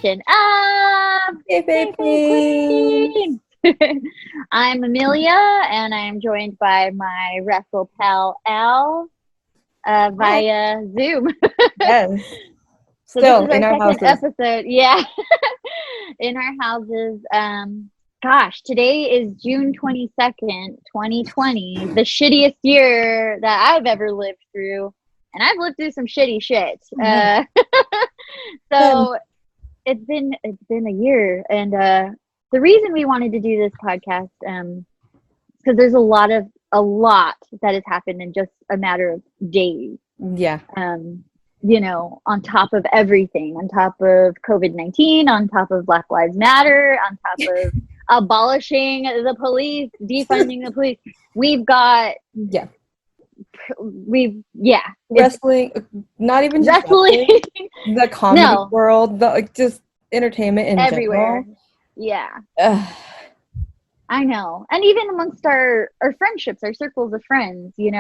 edition of Kayfabe Queens. I'm Amelia, and I'm joined by my wrestle pal Al via Zoom. Yes. So Still this is in our our second houses. episode. Yeah, in our houses. Gosh, today is June 22nd, 2020, the shittiest year that I've ever lived through. And I've lived through some shitty shit. Yeah. So it's been a year, and the reason we wanted to do this podcast because there's a lot that has happened in just a matter of days. Yeah. On top of everything, on top of COVID-19, on top of Black Lives Matter, on top of abolishing the police, defunding the police, we've got wrestling, not even just wrestling. the comedy world, just entertainment in everywhere. general. Yeah. Ugh. I know. And even amongst our friendships, our circles of friends, we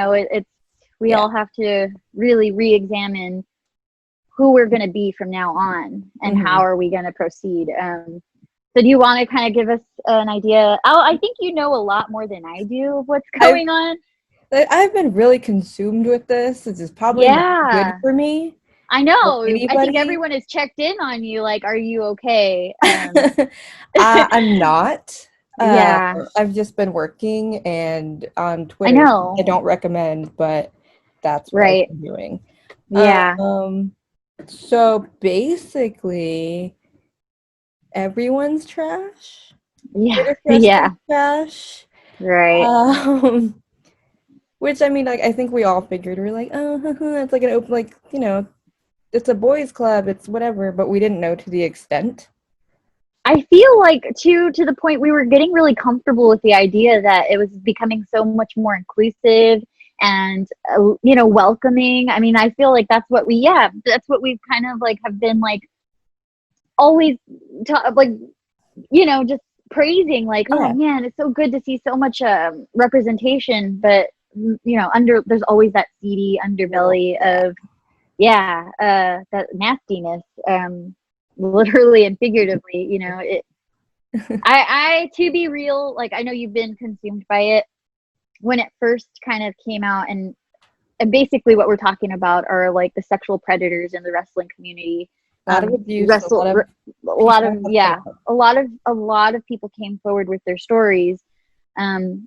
all have to really re-examine who we're going to be from now on and how are we going to proceed. So do you want to kind of give us an idea? I think you know a lot more than I do of what's going on. I've been really consumed with this. This is probably not good for me. I know. I think everyone has checked in on you. Like, are you okay? I'm not. Yeah. I've just been working, and on Twitter, I don't recommend, but that's what I've been doing. Yeah. So basically, everyone's trash. Yeah. Yeah. Trash. Right. Which, I mean, like, I think we all figured, we're like, oh, it's like an open, like, it's a boys club, it's whatever, but we didn't know to the extent. I feel like, to the point we were getting really comfortable with the idea that it was becoming so much more inclusive and, welcoming. I mean, I feel like that's what we've kind of, like, have been, like, always, just praising, like, oh, man, it's so good to see so much representation, but, there's always that seedy underbelly of, that nastiness, literally and figuratively, I to be real, like, I know you've been consumed by it when it first kind of came out, and basically what we're talking about are, like, the sexual predators in the wrestling community. A lot of abuse, a lot of people came forward with their stories, and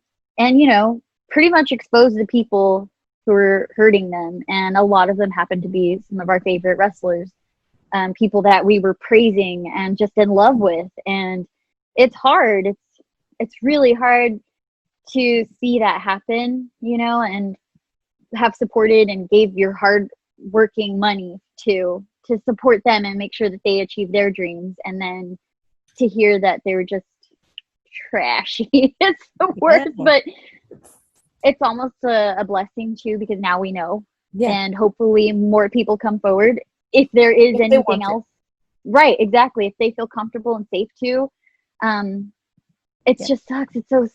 pretty much exposed the people who were hurting them, and a lot of them happened to be some of our favorite wrestlers, people that we were praising and just in love with. And it's hard. It's really hard to see that happen, and have supported and gave your hard working money to support them and make sure that they achieve their dreams, and then to hear that they were just trashy. It's the worst, but it's almost a blessing too, because now we know, and hopefully more people come forward if there is anything else. Right, exactly. If they feel comfortable and safe to. It just sucks. It's so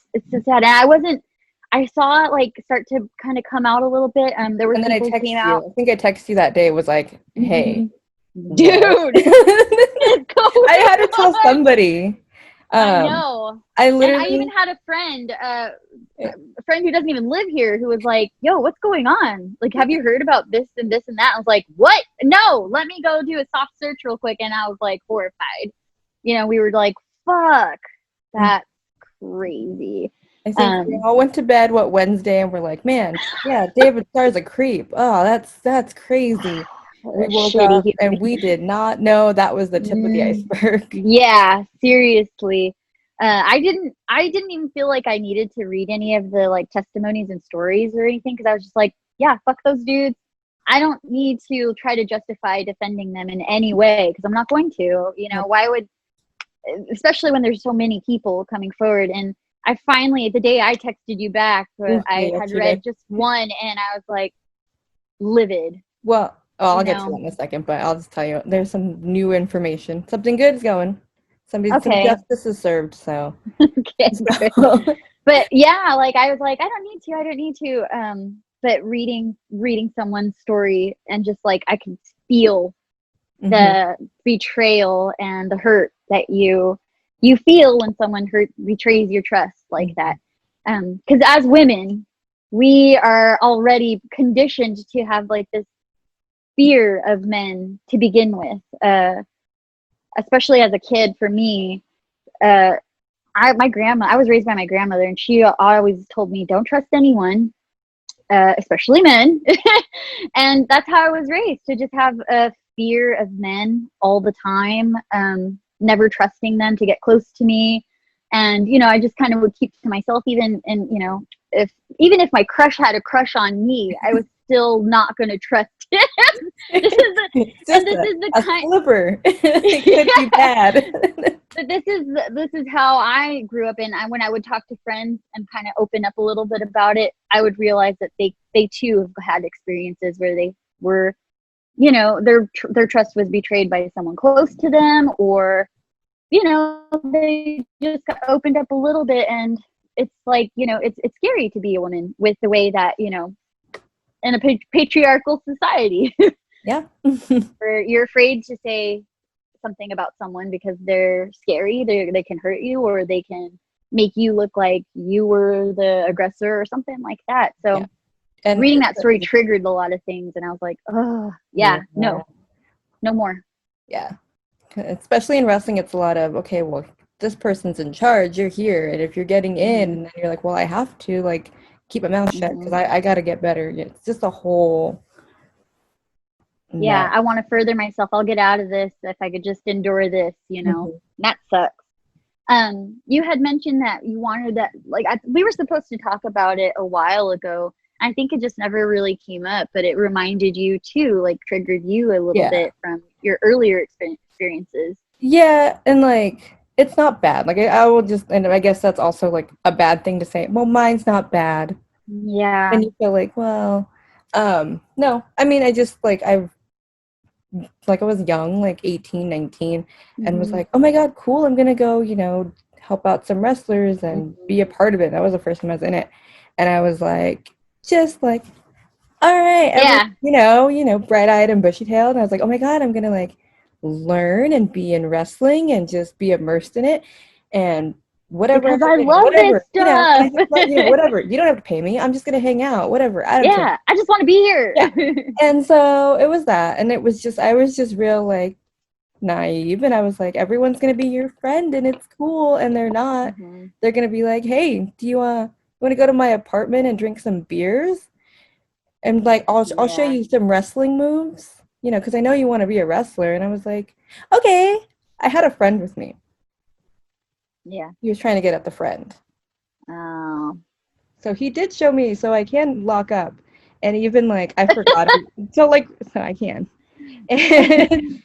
sad. And I saw it, like, start to kind of come out a little bit. There were people who came out. I think I texted you that day. It was like, hey, dude, I had to tell somebody. I know. I even had a friend who doesn't even live here, who was like, yo, what's going on? Like, have you heard about this and this and that? I was like, what? No, let me go do a soft search real quick. And I was, like, horrified. We were like, fuck, that's crazy. I think we all went to bed Wednesday, and we're like, man, David Starr's a creep. Oh, that's crazy. We woke up and we did not know that was the tip of the iceberg. Yeah, seriously. I didn't even feel like I needed to read any of the, like, testimonies and stories or anything, because I was just like, yeah, fuck those dudes. I don't need to try to justify defending them in any way, because I'm not going to. Why would, especially when there's so many people coming forward. And I finally, the day I texted you back, I had read just one, and I was like, livid. Well, I'll get to that in a second, but I'll just tell you, there's some new information. Something good is going. Some justice is served, so. Okay. But yeah, like, I was like, I don't need to. But reading someone's story, and just, like, I can feel the betrayal and the hurt that you feel when someone betrays your trust like that. Because as women, we are already conditioned to have like this fear of men to begin with. Especially as a kid, for me, I was raised by my grandmother, and she always told me, don't trust anyone, especially men. And that's how I was raised, to just have a fear of men all the time, never trusting them to get close to me. And, I just kind of would keep to myself, even, and, even if my crush had a crush on me, I was still not going to trust him. This is the kind sliver. It could be bad. But this is how I grew up. And when I would talk to friends and kind of open up a little bit about it, I would realize that they too have had experiences where they were, their trust was betrayed by someone close to them, or, they just got opened up a little bit. And it's like, it's scary to be a woman with the way that, in a patriarchal society. Yeah. Where you're afraid to say something about someone because they're scary, they can hurt you, or they can make you look like you were the aggressor or something like that. So yeah. And reading that story triggered a lot of things, and I was like, oh yeah. No more. Yeah, especially in wrestling, it's a lot of, okay, well, this person's in charge, you're here, and if you're getting in, and then you're like, well, I have to like keep my mouth shut because I got to get better. It's just a whole I want to further myself. I'll get out of this if I could just endure this, That sucks. You had mentioned that you wanted that, like, we were supposed to talk about it a while ago. I think it just never really came up, but it reminded you too, like triggered you a little bit from your earlier experiences. Yeah, and like, it's not bad. Like, I will just, and I guess that's also like a bad thing to say. Well, mine's not bad. Yeah. And you feel like, well, no, I mean, I just like, I was young, like 18, 19, and was like, oh my God, cool. I'm going to go, help out some wrestlers and be a part of it. That was the first time I was in it. And I was like, just like, all right, bright-eyed and bushy-tailed. And I was like, oh my God, I'm going to like learn and be in wrestling and just be immersed in it. And whatever. Because I love this stuff. Whatever. You don't have to pay me. I'm just going to hang out. Whatever. I don't care. I just want to be here. Yeah. And so it was that. And it was just, I was just real like naive. And I was like, everyone's going to be your friend and it's cool. And they're not. They're going to be like, hey, do you want to go to my apartment and drink some beers? And like, I'll show you some wrestling moves, because I know you want to be a wrestler. And I was like, okay. I had a friend with me. Yeah. He was trying to get at the friend. Oh. So he did show me, so I can lock up. And even like, I forgot. So I can. And,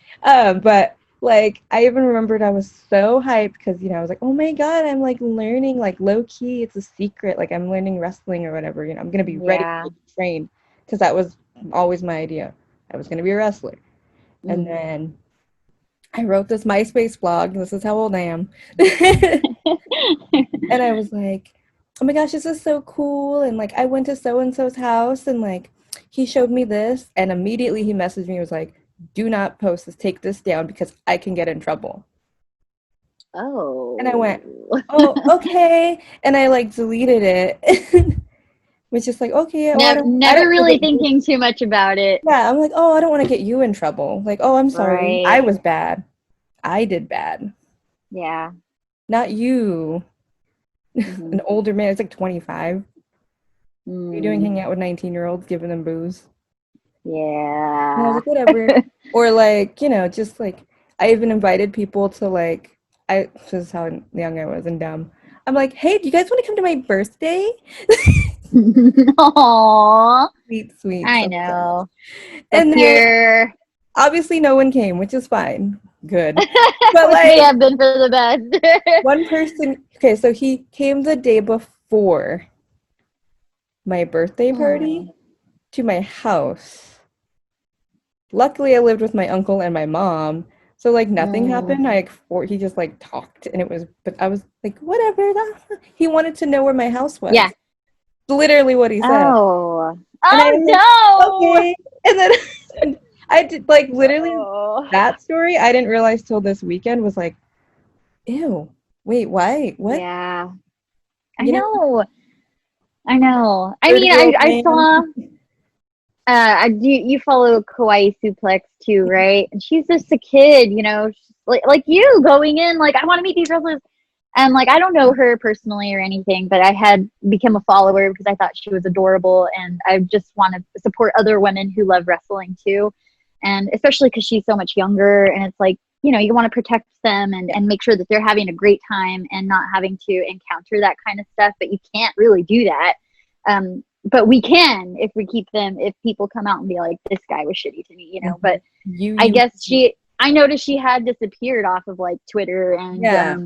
but like, I even remembered I was so hyped because, I was like, oh my God, I'm like learning, like low key. It's a secret. Like I'm learning wrestling or whatever, I'm going to be ready to train. Because that was always my idea. I was going to be a wrestler. And then I wrote this MySpace blog. This is how old I am. And I was like, oh my gosh, this is so cool. And like, I went to so-and-so's house and like, he showed me this. And immediately he messaged me and was like, do not post this, take this down because I can get in trouble. Oh. And I went, oh, okay. And I like deleted it. Was just like, okay. Never really thinking too much about it. Yeah, I'm like, oh, I don't want to get you in trouble. Like, oh, I'm sorry. Right. I was bad. I did bad. Yeah. Not you. An older man. It's like 25. What are you doing hanging out with 19-year-olds, giving them booze? Yeah. And I was like, whatever. Or like, just like, I even invited people to like, this is how young I was and dumb. I'm like, hey, do you guys want to come to my birthday? Aww. Sweet. I know. And then, obviously no one came, which is fine. Good. But like, may have been for the best. One person, okay, so he came the day before my birthday party to my house. Luckily, I lived with my uncle and my mom, so like nothing happened. He just like talked, and but I was like, whatever. He wanted to know where my house was. Yeah. Literally what he said. Oh no. Okay. And then I did, like, literally Oh, that story I didn't realize till this weekend was like, ew, wait, why? What? yeah. I You know, know. I know. I mean, 30-year-old I man. saw do you follow Kawaii Suplex too, right? And she's just a kid, you know, like you going in like I want to meet these wrestlers. And like I don't know her personally or anything, but I had become a follower because I thought she was adorable, and I just want to support other women who love wrestling too, and especially because she's so much younger, and it's like you know you want to protect them Yeah. and make sure that they're having a great time and not having to encounter that kind of stuff, but you can't really do that. But we can if we keep them. If people come out and be like, "This guy was shitty to me," you know. Mhm. But I You, guess I noticed she had disappeared off of like Twitter and yeah.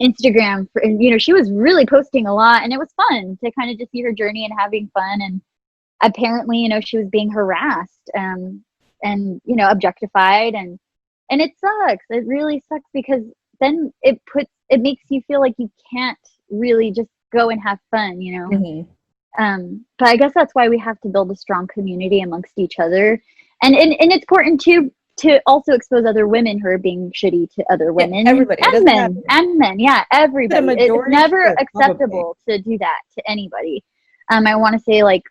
Instagram, and you know, she was really posting a lot, and it was fun to kind of just see her journey and having fun. And apparently, you know, she was being harassed, and you know, objectified, and it sucks. It really sucks because then it makes you feel like you can't really just go and have fun, you know. Mhm. But I guess that's why we have to build a strong community amongst each other, and it's important to also expose other women who are being shitty to other Yeah, women everybody. It doesn't matter. and men. Yeah, But a everybody. It's majority never should, probably. acceptable to do that to anybody. I want to say like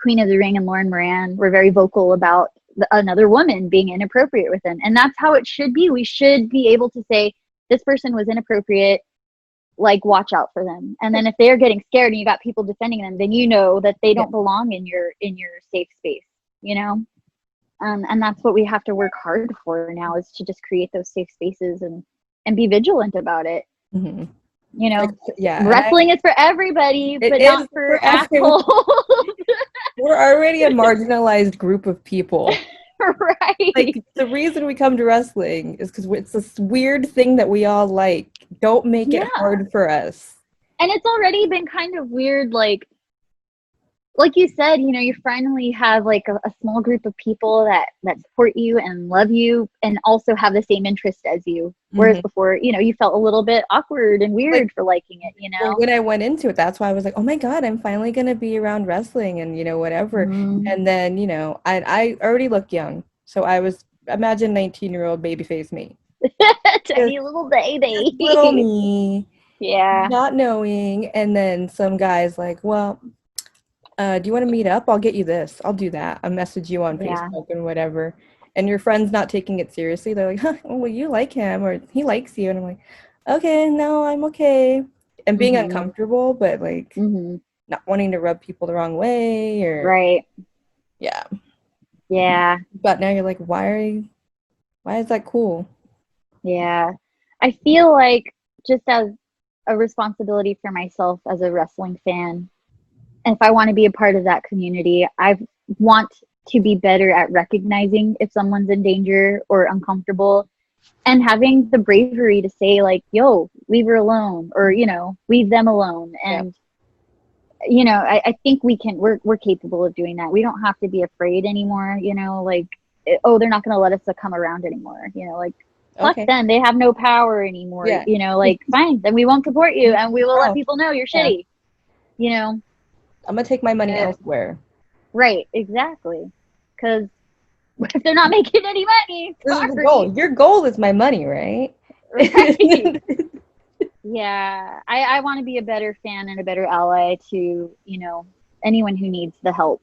Queen of the Ring and Lauren Moran were very vocal about another woman being inappropriate with them, and that's how it should be. We should be able to say this person was inappropriate, like watch out for them. And then if they're getting scared and you got people defending them, then you know that they Yeah. don't belong in your safe space, you know. And that's what we have to work hard for now, is to just create those safe spaces and be vigilant about it, Mhm. you know. Yeah, and Wrestling is for everybody it but is not for for everyone. assholes. We're already a marginalized group of people. Right. Like, the reason we come to wrestling is because it's this weird thing that we all like. Don't make it Yeah, hard for us. and it's already been kind of weird, like you said, you know, you finally have like a small group of people that support you and love you and also have the same interest as you. Whereas Mhm. before, you know, you felt a little bit awkward and Like, weird for liking it, you well, know? when I went into it, that's why I was like, oh my God, I'm finally gonna be around wrestling and, whatever. Mm. And then, I already look young. So I was, imagine 19-year-old babyface me. Just, Tiny little just little baby. me, Yeah. not knowing. And then some guy's like, well, do you want to meet up? I'll get you this. I'll do that. I'll message you on Yeah. Facebook and whatever. And your friend's not taking it seriously. They're like, huh, well, you like him or he likes you. And I'm like, okay, no, I'm okay. And being Mhm. uncomfortable, but like Mhm. not wanting to rub people the wrong way or, Right. yeah. Yeah. But now you're like, why is that cool? Yeah. I feel like just as a responsibility for myself as a wrestling fan, if I want to be a part of that community, I want to be better at recognizing if someone's in danger or uncomfortable, and having the bravery to say like, yo, leave her alone, or, you know, leave them alone. Yeah. And, you know, I think we're capable of doing that. We don't have to be afraid anymore, you know, like, oh, they're not going to let us come around anymore. You know, like, fuck Okay. them. They have no power anymore. Yeah. You know, like, fine, then we won't support you and we will let Oh, people know you're yeah. shitty, you know. I'm gonna take my money Uh, elsewhere. Right, exactly. Because if they're not making any money, This is the sorry. goal. Your goal is my money, right? Right. Yeah, I want to be a better fan and a better ally to, you know, anyone who needs the help,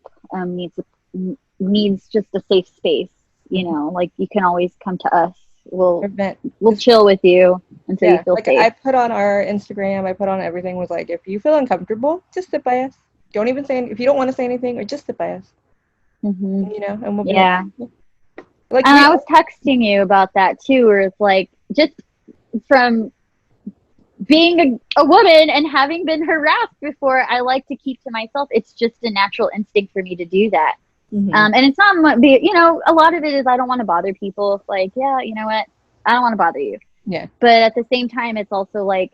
needs just a safe space. You know, like you can always come to us. Prevent. We'll chill with you until you Yeah, feel like safe. I put on our Instagram, I put on everything was like, if you feel uncomfortable, just sit by us. Don't even say if you don't want to say anything, or just sit by us, Hmm. and we'll be like, Yeah, like and we. I was texting you about that too, where it's like just from being a woman and having been harassed before, I like to keep to myself. It's just a natural instinct for me to do that. Mhm. And it's not, you know, a lot of it is I don't want to bother people. Like, yeah, you know what? I don't want to bother you. Yeah. But at the same time, it's also like,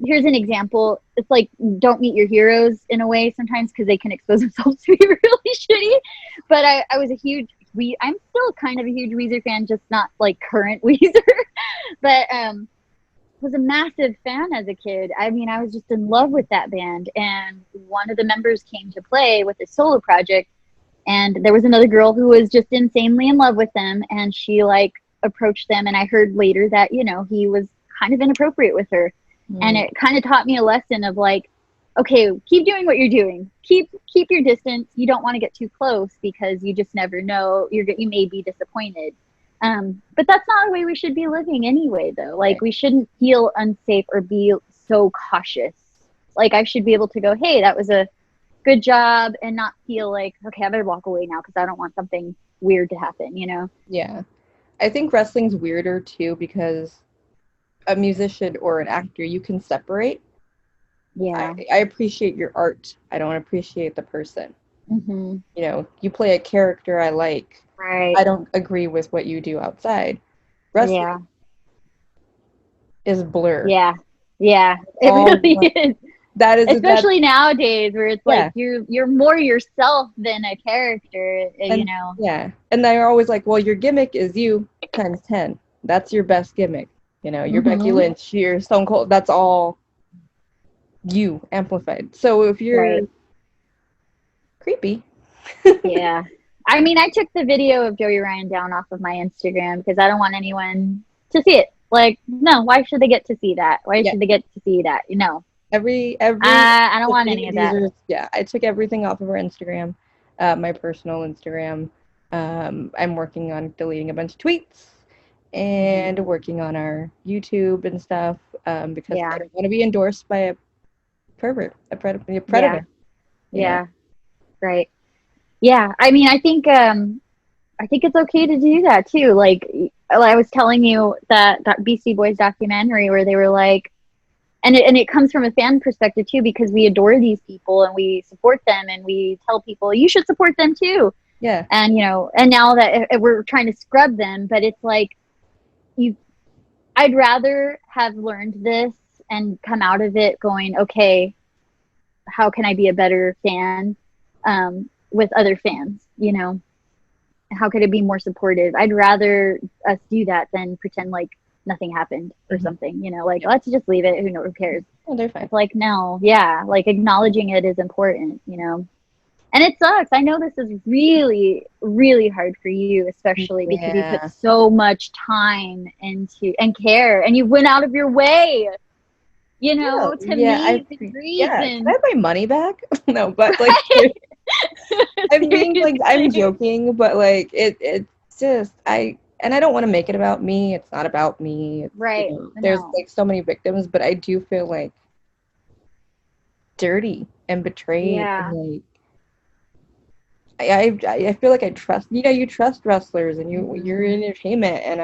here's an example. It's like, don't meet your heroes in a way sometimes because they can expose themselves to be really shitty. But I was a huge, I'm still kind of a huge Weezer fan, just not like current Weezer. But was a massive fan as a kid. I mean, I was just in love with that band. And one of the members came to play with a solo project, And there was another girl who was just insanely in love with them, and she like approached them, and I heard later that, you know, he was kind of inappropriate with her. And it kind of taught me a lesson of like, okay, keep doing what you're doing. Keep your distance. You don't want to get too close because you just never know. You may be disappointed. But that's not the way we should be living anyway, though. Like, we shouldn't feel unsafe or be so cautious. Like, I should be able to go, hey, that was a good job, and not feel like, okay, I better walk away now because I don't want something weird to happen, you know? Yeah. I think wrestling's weirder too because a musician or an actor, you can separate. Yeah. I appreciate your art. I don't appreciate the person. Mm-hmm. You know, you play a character I like. Right. I don't agree with what you do outside. Wrestling Yeah. is blur. Yeah. Yeah. It All really one. is. That is Especially nowadays where it's like yeah. you're more yourself than a character, you And know? yeah. And they're always like, well, your gimmick is you times 10. That's your best gimmick. You know, your Becky Mm-hmm. Lynch, your Stone Cold, that's all you amplified. So if you're Right. creepy. Yeah. I mean, I took the video of Joey Ryan down off of my Instagram because I don't want anyone to see it. Like, no, why should they get to see that? Why Yeah. should they get to see that? You know, Every I don't want social any of media that. users, yeah, I took everything off of our Instagram, my personal Instagram. I'm working on deleting a bunch of tweets and working on our YouTube and stuff because Yeah. I don't want to be endorsed by a pervert, a Yeah. predator. Yeah. Right. Yeah. I mean, I think it's okay to do that too. Like I was telling you that Beastie Boys documentary where they were like, and it comes from a fan perspective too, because we adore these people and we support them and we tell people you should support them too. Yeah. And you know, and now that we're trying to scrub them, but it's like you, I'd rather have learned this and come out of it going, okay, how can I be a better fan with other fans? You know, how could it be more supportive? I'd rather us do that than pretend like nothing happened or something, you know, like let's just leave it. Who cares? Oh, they're fine. It's like, no, yeah, like acknowledging it is important, you know. And it sucks. I know this is really, really hard for you, especially because you put so much time into and care, and you went out of your way, you know, to meet these reasons. Can I have my money back? No, but like I'm being like I'm joking, but like it's just I don't want to make it about me. It's not about me. It's, right. you know, there's like so many victims, but I do feel like dirty and betrayed. Yeah. And, like I feel like I trust, you know, you trust wrestlers and you're in entertainment, and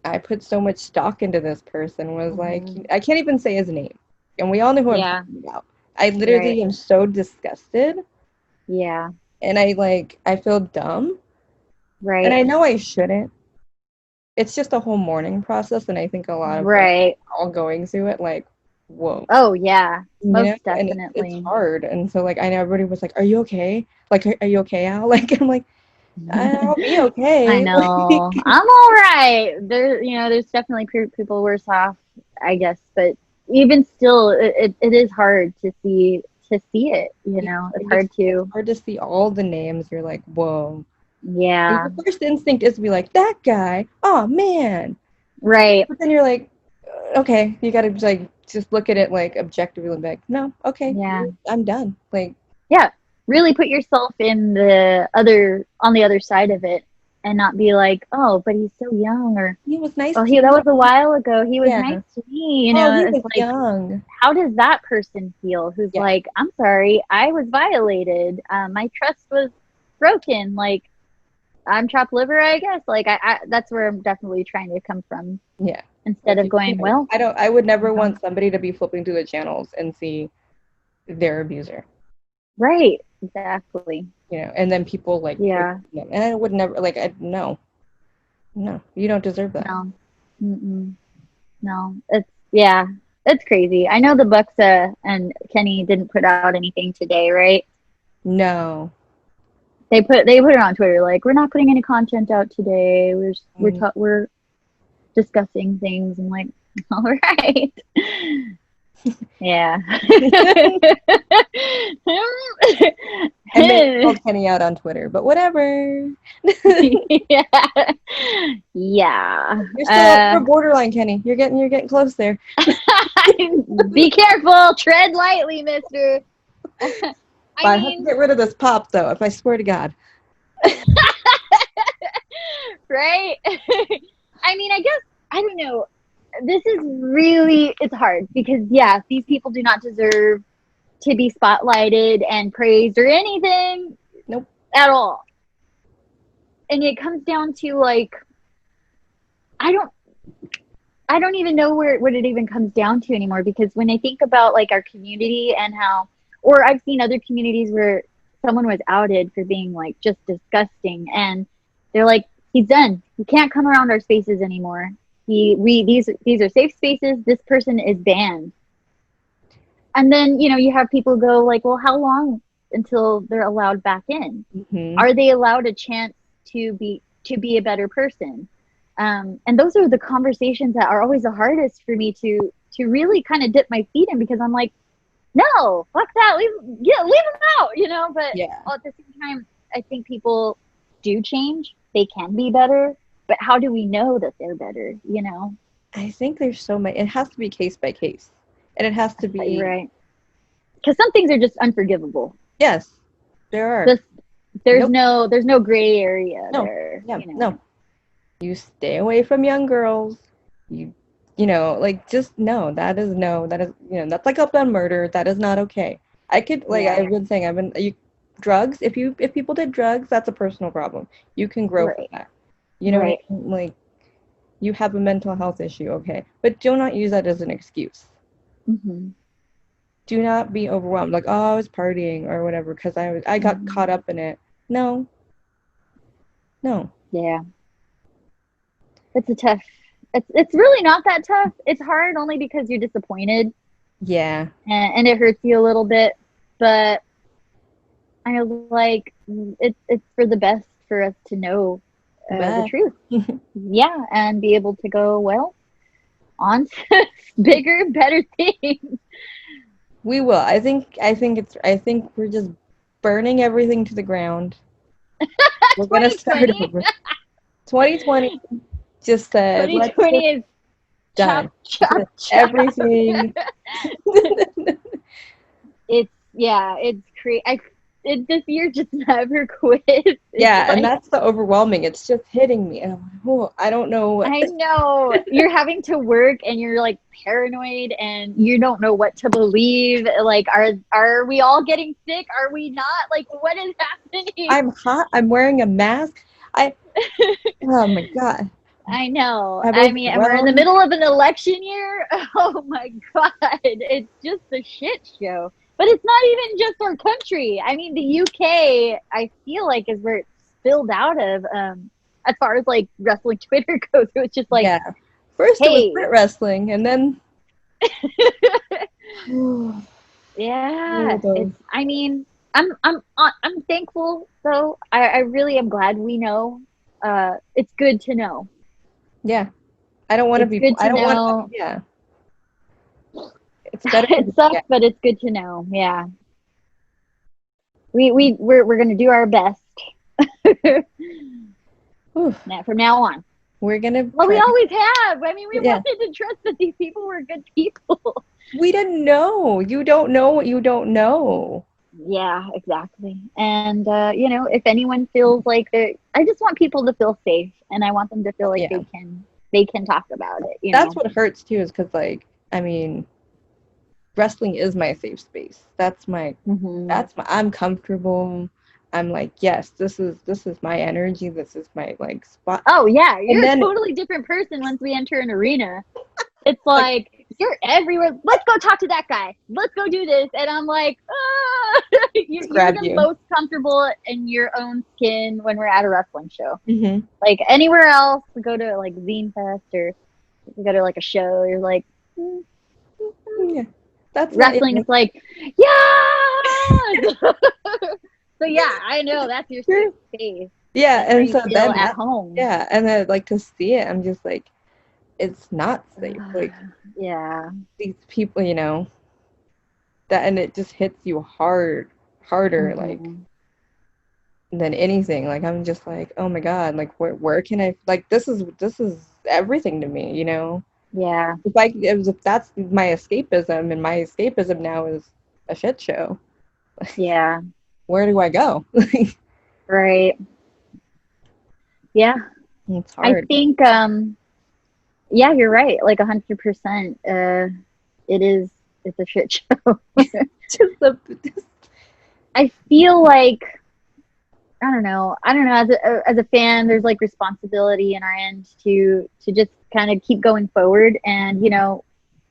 I put so much stock into this person. Was like, I can't even say his name, and we all know who I'm talking about. I literally am so disgusted. Yeah. And I feel dumb. Right. And I know I shouldn't. It's just a whole mourning process, and I think a lot of us are all going through it. Like, whoa. Oh yeah, most definitely. definitely. And it's hard, and so like I know everybody was like, "Are you okay? Like, are you okay, Al?" Like, I'm like, I'll be okay. I know. I'm all right. There's definitely people worse off, I guess. But even still, it is hard to see it. You know, it's hard to. It's hard to see all the names. You're like, whoa. Yeah. And your first instinct is to be like, that guy. Oh man. Right. But then you're like, okay, you gotta like just look at it like objectively and be like, no, okay, yeah, I'm done. Like, yeah, really put yourself on the other side of it, and not be like, oh, but he's so young, or he was nice. Oh, that was a while ago. He was nice to me. You know, he it's was like, young. How does that person feel? Who's like, I'm sorry, I was violated. My trust was broken. Like, I'm chopped liver, I guess. Like, I that's where I'm definitely trying to come from. Yeah. Instead of going, well, I would never want somebody to be flipping through the channels and see their abuser. Right. Exactly. You know, and then people like, and I would never no, you don't deserve that. No. Mm-mm. No. It's crazy. I know the Bucks and Kenny didn't put out anything today, right? No. They put it on Twitter like, we're not putting any content out today. We're discussing things. And like, all right. Yeah. I may have called Kenny out on Twitter, but whatever. Yeah. Yeah. You're borderline, Kenny. You're getting close there. Be careful. Tread lightly, mister. I have to get rid of this pop, though, if I swear to God. Right? I mean, I guess, I don't know. This is really, it's hard because, yeah, these people do not deserve to be spotlighted and praised or anything. Nope. At all. And it comes down to, like, I don't even know what it even comes down to anymore, because when I think about, like, our community and how, or I've seen other communities where someone was outed for being, like, just disgusting, and they're like, he's done. He can't come around our spaces anymore. These are safe spaces. This person is banned. And then, you have people go like, well, how long until they're allowed back in? Mm-hmm. Are they allowed a chance to be a better person? And those are the conversations that are always the hardest for me to really kind of dip my feet in, because I'm like, no, fuck that, leave them out, But yeah. at the same time, I think people do change. They can be better, but how do we know that they're better? I think there's so many. It has to be case by case, and it has to be. You're right, because some things are just unforgivable. Yes, there are. There's no gray area there. Yeah, no. You stay away from young girls. Just no. That is no. That is that's like up on murder. That is not okay. I've been saying drugs. If people did drugs, that's a personal problem. You can grow from that. You know what I mean? Like, you have a mental health issue, okay, but do not use that as an excuse. Mm-hmm. Do not be overwhelmed, like, oh, I was partying or whatever because I got caught up in it. No. Yeah. It's a tough. It's really not that tough. It's hard only because you're disappointed. Yeah. And it hurts you a little bit, but I like it's for the best for us to know the truth. Yeah, and be able to go, well, on to bigger, better things. We will. I think we're just burning everything to the ground. We're gonna start over. 2020 just said 2020 is done. Chop. Everything. It's crazy. This year just never quits. And that's the overwhelming. It's just hitting me, and I'm like, oh, I don't know. I know. You're having to work, and you're like paranoid, and you don't know what to believe. Like, are we all getting sick? Are we not? Like, what is happening? I'm hot. I'm wearing a mask. Oh my God. I know. I mean, and we're in the middle of an election year. Oh my God. It's just a shit show. But it's not even just our country. I mean, the UK, I feel like, is where it spilled out of, as far as, like, wrestling Twitter goes. It was just like, first it was Brit wrestling, and then... yeah. I mean, I'm thankful, though. I really am glad we know. It's good to know. Yeah. I don't want to be... I don't want... Yeah. It's better. It sucks, but it's good to know. Yeah. We're gonna do our best. Now, from now on, we're gonna. Well, we always have. I mean, we wanted to trust that these people were good people. We didn't know. You don't know what you don't know. Yeah, exactly. And if anyone feels like I just want people to feel safe, and I want them to feel like they can talk about it. That's what hurts too, is because, like, I mean, wrestling is my safe space. That's my I'm comfortable. I'm like, yes, this is my energy. This is my, like, spot. Oh yeah, you're a totally different person once we enter an arena. It's like, you're everywhere. Let's go talk to that guy. Let's go do this. And I'm like, you're the most comfortable in your own skin when we're at a wrestling show. Mm-hmm. Like, anywhere else, we go to, like, Zine Fest, or we go to, like, a show, you're like, yeah. That's wrestling. It's like, yeah. So yeah, I know that's your safe space. Yeah, and so then at home. Yeah, and then, like, to see it, I'm just like, it's not safe. Like, yeah, these people, that, and it just hits you harder. Mm-hmm. Like, than anything. Like, I'm just like, oh my God, like where can I, like, this is everything to me, you know? Yeah. If that's my escapism, and my escapism now is a shit show, Yeah. where do I go? Right. Yeah. It's I hard. think yeah, you're right. Like 100%. It's a shit show. Just the I feel like I don't know. As a fan, there's like responsibility in our end to just kind of keep going forward, and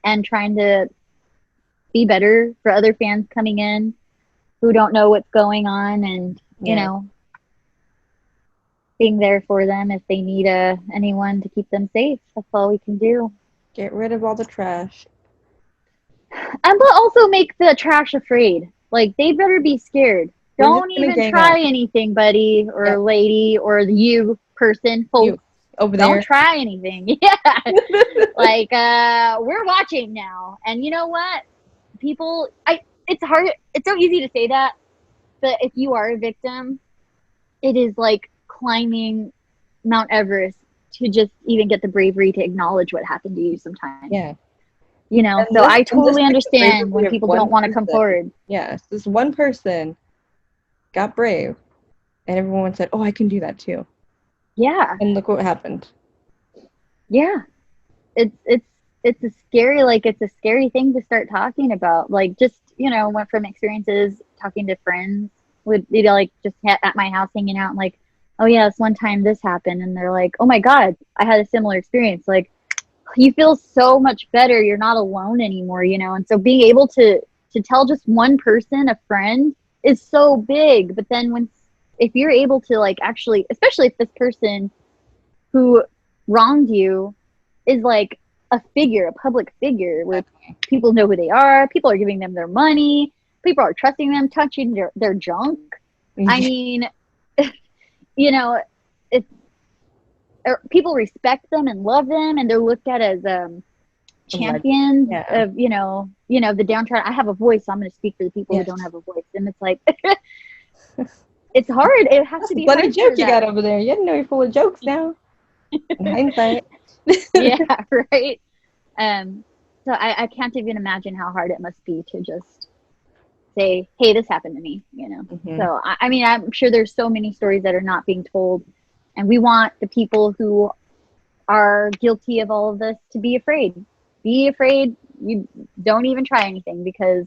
and trying to be better for other fans coming in who don't know what's going on, and yeah, being there for them if they need anyone to keep them safe. That's all we can do. get rid of all the trash. And but also make the trash afraid. Like they better be scared. We're just Don't gonna even gang up. try anything, buddy Yeah, or lady or you person, you folks. over Don't there. try anything. Yeah. Like we're watching now. And you know what? People I it's hard it's so easy to say that, but if you are a victim, it is like climbing Mount Everest to just even get the bravery to acknowledge what happened to you sometimes. Yeah. So I And this totally takes the understand bravery when of people one don't want to come person. forward. Yes, this one person got brave, and everyone said, "Oh, I can do that too." Yeah. And look what happened. Yeah. It's it's a scary it's a scary thing to start talking about. Like just, went from experiences talking to friends would be like just at my house hanging out and like, oh yeah, this one time this happened, and they're like, oh my God, I had a similar experience. Like you feel so much better. You're not alone anymore, and so being able to tell just one person, a friend, is so big. But then if you're able to like actually, especially if this person who wronged you is like a figure, a public figure where people know who they are, people are giving them their money, people are trusting them, touching their junk. I mean, it's people respect them and love them, and they're looked at as champions Yeah. of the downtrodden. I have a voice, so I'm going to speak for the people who Yes. don't have a voice, and it's like it's hard. It has That's to a be funny hard joke for you got them. over there. You didn't know you're full of jokes now. In hindsight. Yeah, right. So I can't even imagine how hard it must be to just say, hey, this happened to me, Mm-hmm. So I mean, I'm sure there's so many stories that are not being told, and we want the people who are guilty of all of this to be afraid. Be afraid. You don't even try anything, because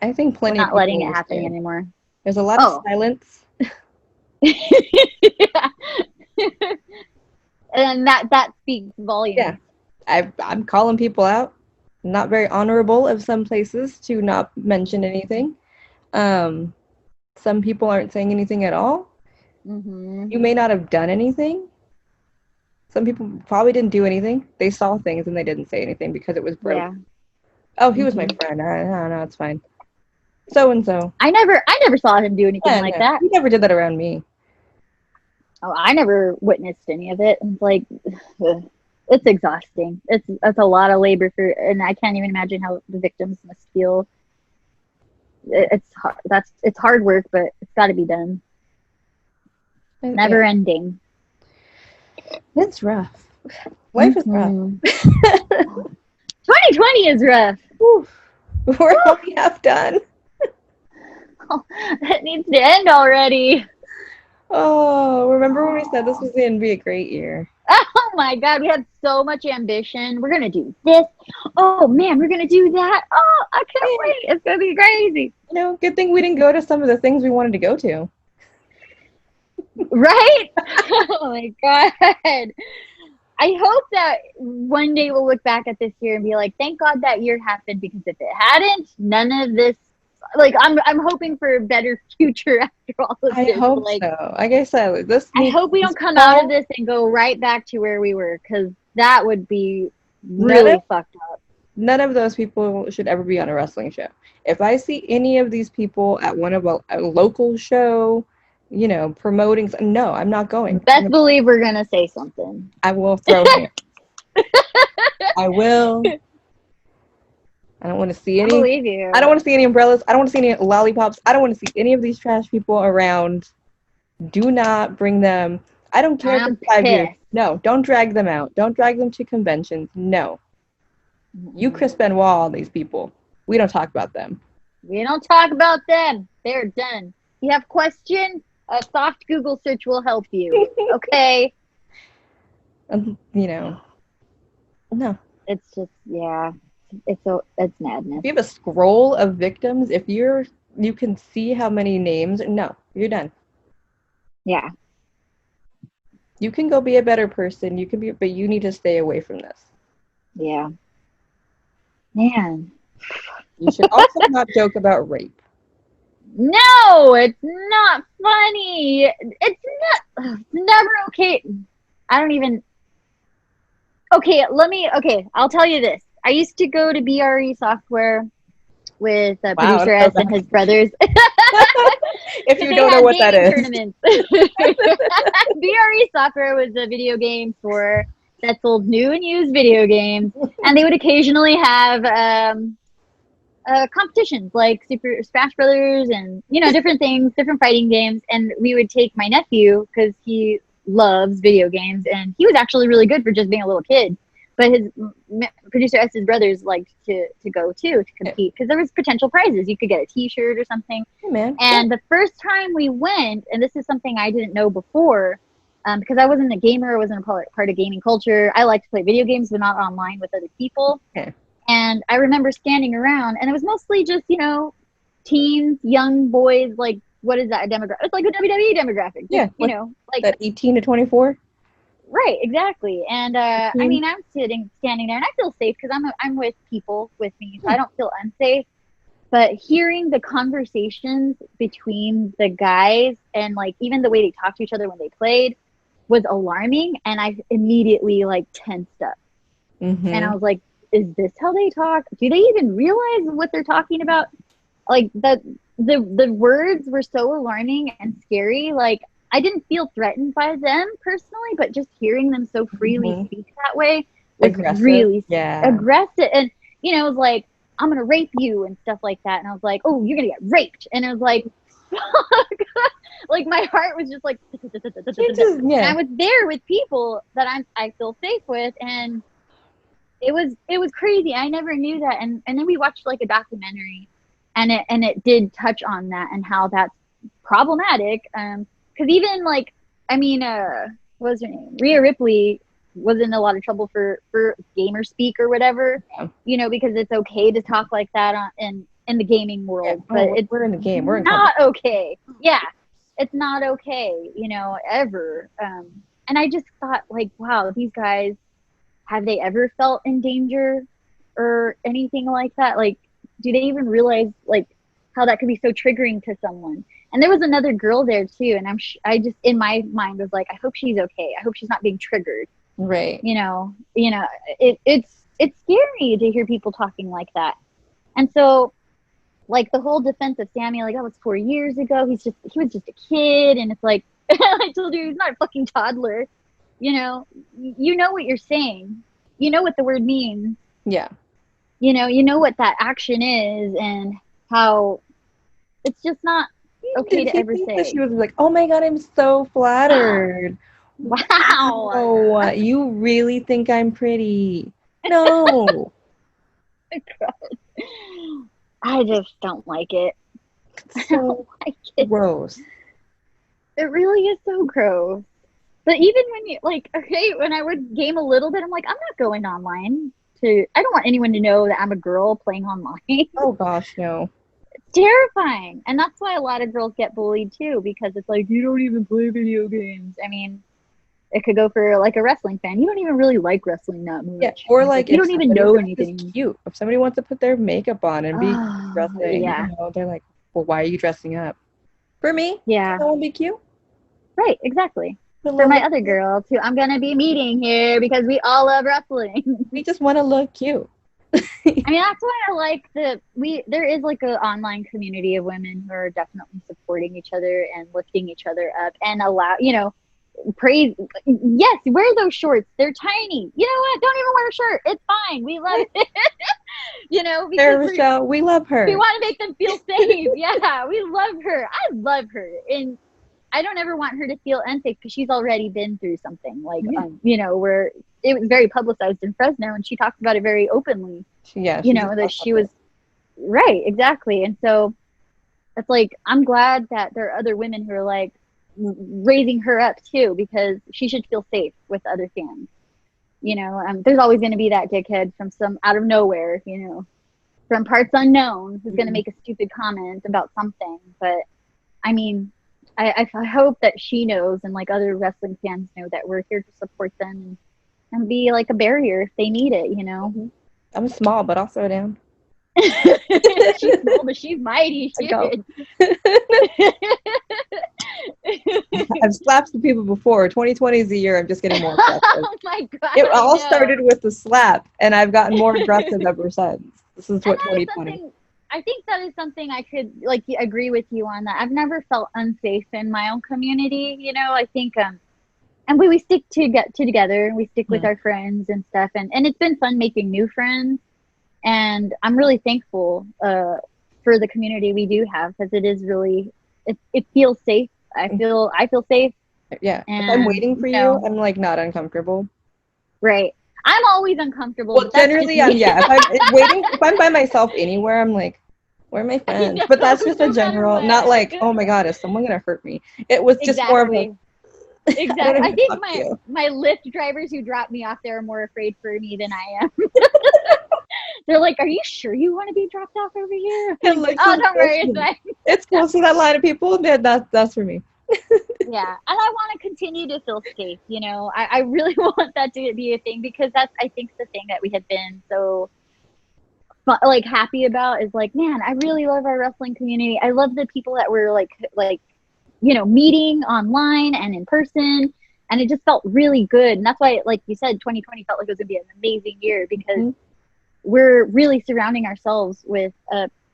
I think we're plenty of not letting people it are happen scared. anymore. There's a lot of Oh. silence. Yeah. And that speaks volumes. Yeah. I'm calling people out. Not very honorable of some places to not mention anything. Some people aren't saying anything at all. Mm-hmm. You may not have done anything. Some people probably didn't do anything. They saw things and they didn't say anything because it was broke. Yeah. Oh, he was my friend. No, it's fine. So and so. I never saw him do anything like that. He never did that around me. Oh, I never witnessed any of it. It's like it's exhausting. It's a lot of labor and I can't even imagine how the victims must feel. It's hard. It's hard work, but it's got to be done. Never ending. It's rough. Life is rough. 2020 is rough. We're only half done. It needs to end already. Oh, remember when we said this was going to be a great year? Oh my God, we had so much ambition. We're going to do this. Oh man, we're going to do that. Oh, I can't wait. It's going to be crazy. Good thing we didn't go to some of the things we wanted to go to. Right? Oh my God. I hope that one day we'll look back at this year and be like, thank God that year happened, because if it hadn't, none of this, I'm hoping for a better future after all of this. I hope so. Like I said, I hope we don't come out of this and go right back to where we were, because that would be really fucked up. None of those people should ever be on a wrestling show. If I see any of these people at one of a local show, promoting, no, I'm not going. Best believe we're going to say something. I will throw hands. I will. I don't want to see any. I believe you. I don't want to see any umbrellas. I don't want to see any lollipops. I don't want to see any of these trash people around Do not bring them. I don't care if I'm it's 5 years. pissed. No, don't drag them out. Don't drag them to conventions. No. You Chris Benoit all these people. We don't talk about them. We don't talk about them. They're done. You have questions? A soft Google search will help you. Okay. No. It's just, yeah. It's madness. If you have a scroll of victims, if you can see how many names, no, you're done. Yeah. You can go be a better person. But you need to stay away from this. Yeah. Man. You should also not joke about rape. No, it's not funny. It's never okay. I don't even. Okay, I'll tell you this. I used to go to BRE software with Producer S and his brothers. If you don't know what that is. Tournaments. BRE software was a video game store that sold new and used video games, and they would occasionally have competitions like Super Smash Brothers and different things, different fighting games. And we would take my nephew because he loves video games, and he was actually really good for just being a little kid. But his Producer S's brothers liked to go too, to compete, because there was potential prizes. You could get a T-shirt or something. Hey, man. And the first time we went, and this is something I didn't know before, because I wasn't a gamer, I wasn't a part of gaming culture. I like to play video games, but not online with other people. Okay. And I remember standing around, and it was mostly just teens, young boys. Like, what is that demographic? It's like a WWE demographic. Yeah. Like that 18 to 24. Right, exactly. And I mean, I'm standing there, and I feel safe because I'm with people with me, so I don't feel unsafe. But hearing the conversations between the guys and like even the way they talked to each other when they played was alarming, and I immediately like tensed up. Mm-hmm. And I was like, is this how they talk? Do they even realize what they're talking about? Like the words were so alarming and scary. Like, I didn't feel threatened by them personally, but just hearing them so freely speak that way was really aggressive. And it was like, I'm gonna rape you and stuff like that. And I was like, oh, you're gonna get raped. And I was like, like my heart was just like, and I was there with people that I feel safe with, and it was crazy. I never knew that. And then we watched like a documentary, and it did touch on that and how that's problematic. Because even like, I mean, what was her name? Rhea Ripley was in a lot of trouble for gamer speak or whatever, because it's okay to talk like that in the gaming world. But we're in the game. We're not okay. Yeah, it's not okay, ever. And I just thought, like, wow, these guys, have they ever felt in danger or anything like that? Like, do they even realize like how that could be so triggering to someone? And there was another girl there too, and I just in my mind was like, I hope she's okay. I hope she's not being triggered. Right. It's scary to hear people talking like that. And so, like, the whole defense of Sammy, like, that was 4 years ago. He was just a kid, and it's like, I told you, he's not a fucking toddler. You know what you're saying. You know what the word means. Yeah. You know what that action is, and how it's just not okay to ever say. She was like, oh my God, I'm so flattered. Wow. Oh, you really think I'm pretty? No. I just don't like it. So gross. It really is so gross. But even when you when I would game a little bit, I'm like, I'm not going online I don't want anyone to know that I'm a girl playing online. Oh gosh, no. It's terrifying. And that's why a lot of girls get bullied too, because it's like, you don't even play video games. I mean, it could go for like a wrestling fan. You don't even really like wrestling that much. Yeah, or like you don't even know anything. Cute. If somebody wants to put their makeup on and be wrestling, they're like, well, why are you dressing up? For me, I want to be cute. Right, exactly. For my other girls who I'm gonna be meeting here, because we all love wrestling. We just want to look cute. I mean, that's why I like there is like an online community of women who are definitely supporting each other and lifting each other up and praise. Yes, wear those shorts. They're tiny. You know what? Don't even wear a shirt. It's fine. We love it. Because Rochelle, we love her. We want to make them feel safe. Yeah, we love her. I love her. And I don't ever want her to feel unsafe because she's already been through something like, Yeah. where it was very publicized in Fresno, and she talked about it very openly. Yeah, That she was right, exactly. And so it's like, I'm glad that there are other women who are like raising her up too, because she should feel safe with other fans. There's always going to be that dickhead from some out of nowhere, from parts unknown, who's going to make a stupid comment about something. But I mean, I hope that she knows, and like other wrestling fans know, that we're here to support them and be like a barrier if they need it. I'm small, but I'll throw down. She's small, but she's mighty. I've slapped some people before. 2020 is the year I'm just getting more aggressive. Oh my god! It all started with the slap, and I've gotten more aggressive ever since. This is what 2020. I think that is something I could agree with you on. That I've never felt unsafe in my own community. I think and we stick together. We stick with our friends and stuff, and it's been fun making new friends. And I'm really thankful for the community we do have, because it is really it feels safe. I feel safe. Yeah. And, if I'm waiting for you, I'm like not uncomfortable. Right. I'm always uncomfortable. Well, generally, if I'm by myself anywhere, I'm like, where are my friends? But that's just a general, not like, oh my god, is someone gonna hurt me? It was just more of like, exactly. I think my Lyft drivers who drop me off there are more afraid for me than I am. They're like, are you sure you want to be dropped off over here? Like, oh, don't worry, it's fine. It's cool. See that line of people? That's for me. Yeah, and I want to continue to feel safe. I really want that to be a thing, because that's, I think, the thing that we have been so happy about is like, man, I really love our wrestling community. I love the people that we're meeting online and in person, and it just felt really good. And that's why, like you said, 2020 felt like it was gonna be an amazing year, because we're really surrounding ourselves with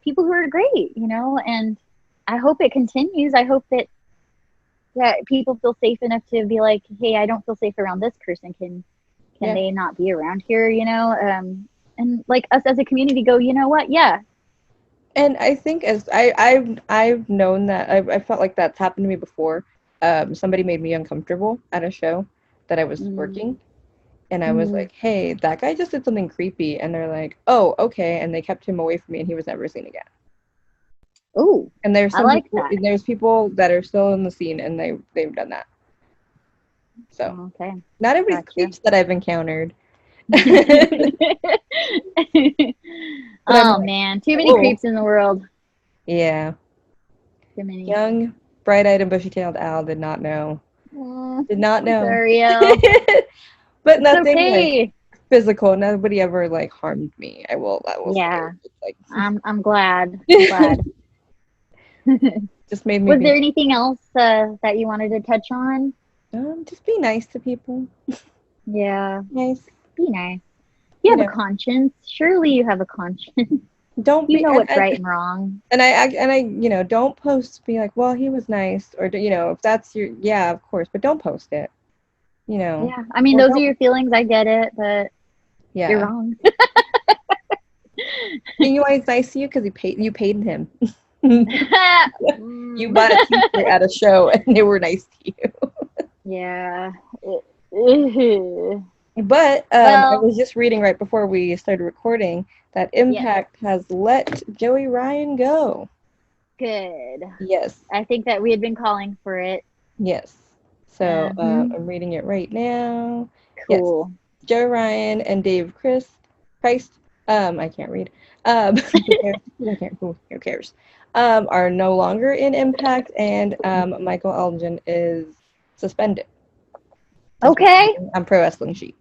people who are great, and I hope it continues. I hope that people feel safe enough to be like, hey, I don't feel safe around this person. Can they not be around here? And like us as a community go, you know what? Yeah. And I think as I've known that I felt like that's happened to me before. Somebody made me uncomfortable at a show that I was working, and I was like, hey, that guy just did something creepy, and they're like, oh, okay, and they kept him away from me, and he was never seen again. Oh, and there's there's people that are still in the scene, and they've done that. So not everybody's creeps that I've encountered. Oh man, too many creeps in the world. Yeah. Too many. Young, bright-eyed, and bushy-tailed Al did not know. Did not know. Sorry, Al. But nothing like physical. Nobody ever like harmed me. I will yeah. Like, I'm glad. I'm glad. Just made me. Was there anything else that you wanted to touch on? Just be nice to people. Yeah. Nice. Be nice. You have a conscience. Surely you have a conscience. Don't you know what's right and wrong. And I don't post be like, well, he was nice, or if that's your, yeah, of course, but don't post it. Yeah, I mean, those are your feelings. I get it, but you're wrong. You know why he's nice to you? Because you paid him. You bought a t-shirt at a show, and they were nice to you. Yeah. But I was just reading right before we started recording that Impact has let Joey Ryan go. Good. Yes. I think that we had been calling for it. Yes. So I'm reading it right now. Cool. Yes. Joey Ryan and Dave Christ. I can't read. Who cares? Are no longer in Impact, and Michael Elgin is suspended. Okay. On Pro Wrestling Sheet.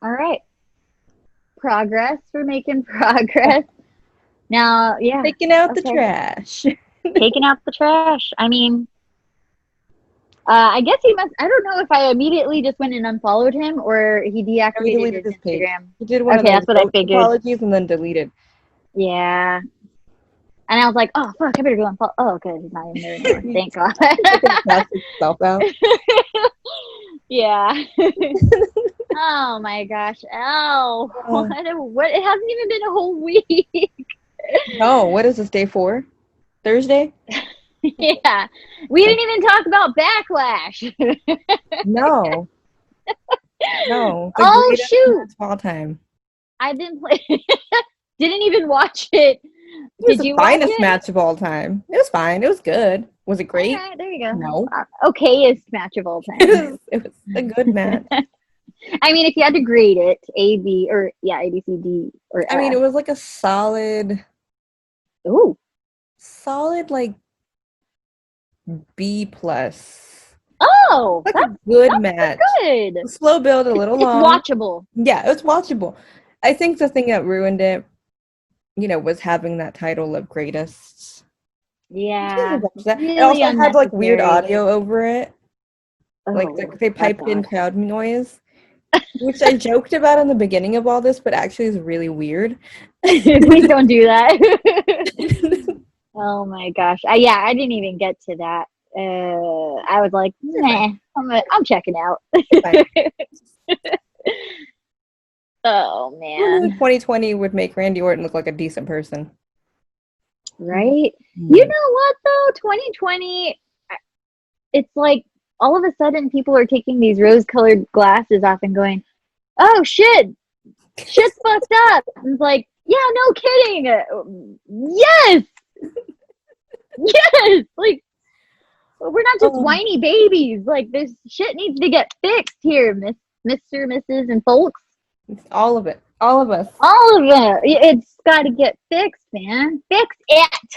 All right. Progress. We're making progress. Now, yeah. Taking out the trash. Taking out the trash. I mean, I guess he must. I don't know if I immediately just went and unfollowed him, or he deactivated his page. Instagram. He did one of those, that's what I figured. Apologies and then deleted. Yeah. And I was like, oh, fuck, I better go unfollow. Oh, good. He's not even there anymore. Thank God. Himself out. Yeah. Oh, my gosh. Ow. What? It hasn't even been a whole week. No, what is this, day 4? Thursday? Yeah. We didn't even talk about backlash. No, no, the Oh greatest shoot. match of all time. I didn't play didn't even watch it. It was Did the you watch finest it? match of all time. It was fine. It was good. Was it All great? right, there you go. No. Okayest match of all It time. was, it was a good match. I mean, if you had to grade it, A, B, or yeah, A, B, C, D, or I mean, F. it was like a Ooh. solid like B plus. Oh, Like a good that's match. good. Slow build, a little It's long. watchable. Yeah, it was watchable. I think the thing that ruined it, was having that title of greatest. Yeah. It Really also had like weird unnecessary. audio over it. Like Oh, they that's piped in odd. crowd noise, which I joked about in the beginning of all this, but actually is really weird. Please don't do that. Oh my gosh. Yeah, I didn't even get to that. I was like, You're fine. nah, I'm checking out. You're fine. Oh Who knew man. 2020 would make Randy Orton look like a decent person? Right? You Mm. know what though? 2020, it's like all of a sudden people are taking these rose-colored glasses off and going, "Oh shit's fucked up." And it's like, yeah, no kidding. Yes, yes. Like we're not just Oh, whiny babies. Like this shit needs to get fixed here, Mister, Mrs., and folks. all of it. All of us. All of it. It's got to get fixed, man. Fix it.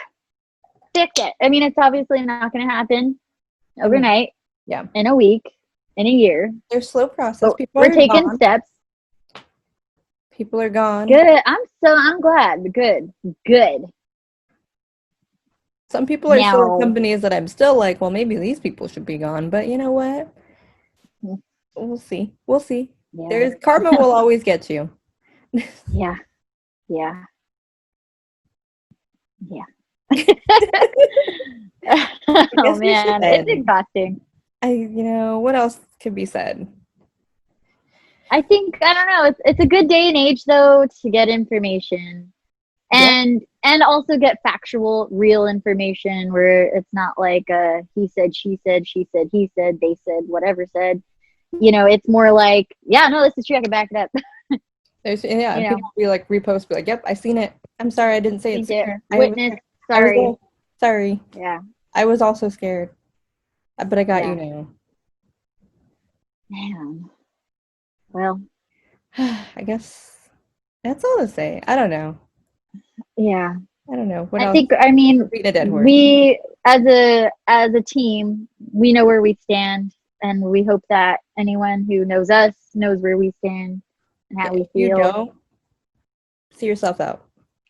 Fix it. I mean, it's obviously not going to happen No. overnight, Yeah. in a week, in a year, There's slow process. but People we're are taking gone. steps. People are gone. Good. I'm glad. Good. Good. Some people are still in Now, companies that I'm still like, well, maybe these people should be gone. But you know what? We'll see. We'll see. yeah, There's karma will always get you. yeah, yeah, yeah. I Oh guess we should man, it's end. exhausting. What else could be said? I think I don't know. It's a good day and age though to get information Yeah. and also get factual, real information where it's not like he said, she said, she said, he said, they said, whatever said. It's more like, yeah, no, this is true. I can back it up. Yeah, you and know, people be like repost, be like, "Yep, I seen it. I'm sorry, I didn't say it think it, sooner. I was witness. there. I was there. Sorry. Sorry, Yeah, I was also scared, but I got you yeah, now." man. Well, I guess that's all to say. I don't know. yeah. I don't know what I else. think I We're mean beating a dead horse. we as a team, we know where we stand and we hope that anyone who knows us knows where we stand and Yeah, how we if you feel. don't, see yourself out.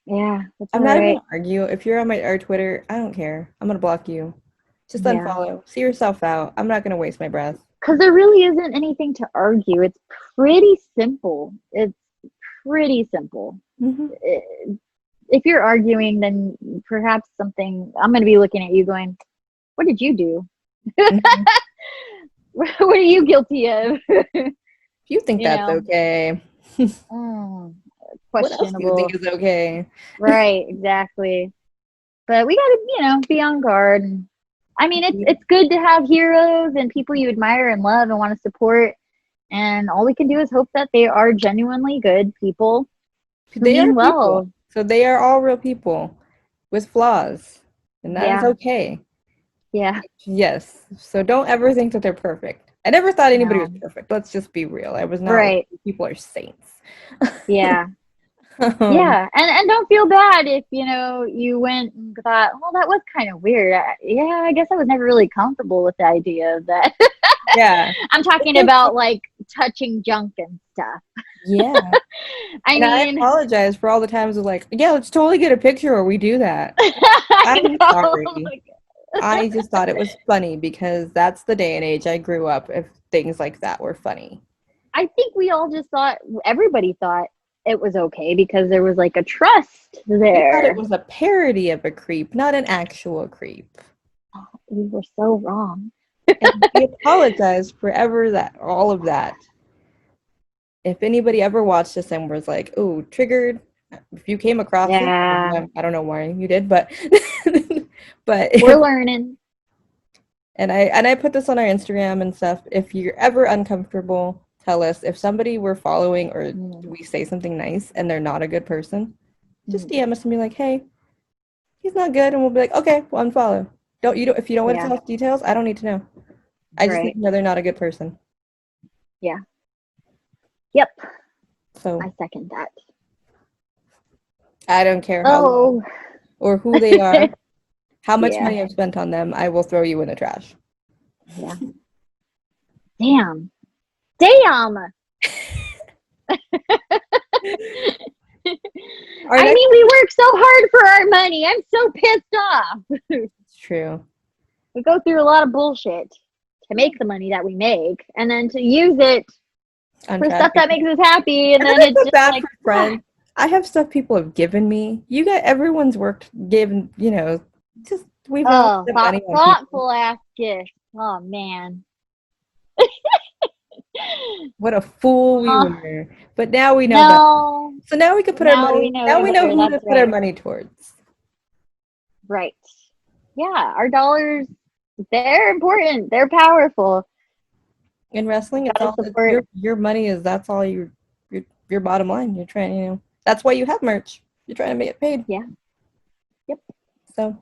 Yeah, that's I'm all not even right. gonna argue. If you're on our Twitter, I don't care. I'm gonna block you. Just Yeah. unfollow. See yourself out. I'm not gonna waste my breath. Cuz there really isn't anything to argue. It's pretty simple. It's pretty simple. Hmm. If you're arguing then perhaps something I'm going to be looking at you going, "What did you do? Hmm. What are you guilty of?" If you think you that's know. okay, Mm, what else do you think questionable. is okay? Right, exactly. But we gotta, be on guard. And I mean, it's good to have heroes and people you admire and love and want to support. And all we can do is hope that they are genuinely good people who They are mean people. well. So they are all real people with flaws, and that is Yeah, okay. yeah, Yes. So don't ever think that they're perfect. I never thought anybody was no, perfect. Let's just be real. I was not like right, people are saints. yeah. um, Yeah, and don't feel bad if you went and thought, well, that was kind of weird. Yeah, I guess I was never really comfortable with the idea of that. yeah. I'm talking It's about okay. like touching junk and stuff. Yeah. I And I mean, apologize for all the times of like, yeah, let's totally get a picture where we do that. I I'm know. sorry. I just thought it was funny because that's the day and age I grew up if things like that were funny. I think we all just thought everybody thought it was okay because there was like a trust We thought it there. was a parody of a creep, not an actual creep. We were so wrong. And we apologize for ever that all of that. If anybody ever watched this and was like, "Oh, triggered," if you came across this, Yeah. I don't know why you did, but But we're learning. and I put this on our Instagram and stuff. If you're ever uncomfortable, tell us. If somebody we're following or we say something nice and they're not a good person, just DM us and be like, hey, he's not good, and we'll be like, okay, well, unfollow. If you don't want to tell us details, I don't need to know. I just need to know they're not a good person. Yeah. Yep. So I second that. I don't care how long or who they are, how much money I've spent on them, I will throw you in the trash. Yeah. Damn. I mean, we work so hard for our money. I'm so pissed off. It's true. We go through a lot of bullshit to make the money that we make, and then to use it for stuff that makes us happy, and then it's just bad like, for friends. I have stuff people have given me. Everyone's given, just we've all spent money on thoughtful ass gift. Oh man. What a fool we were. But now we know better. So now we can put our money. Now we know who to put our money towards. Right. Yeah, our dollars, they're important. They're powerful. In wrestling, it's all your money is that's all your bottom line. You're trying, that's why you have merch. You're trying to make it paid. Yeah. Yep. So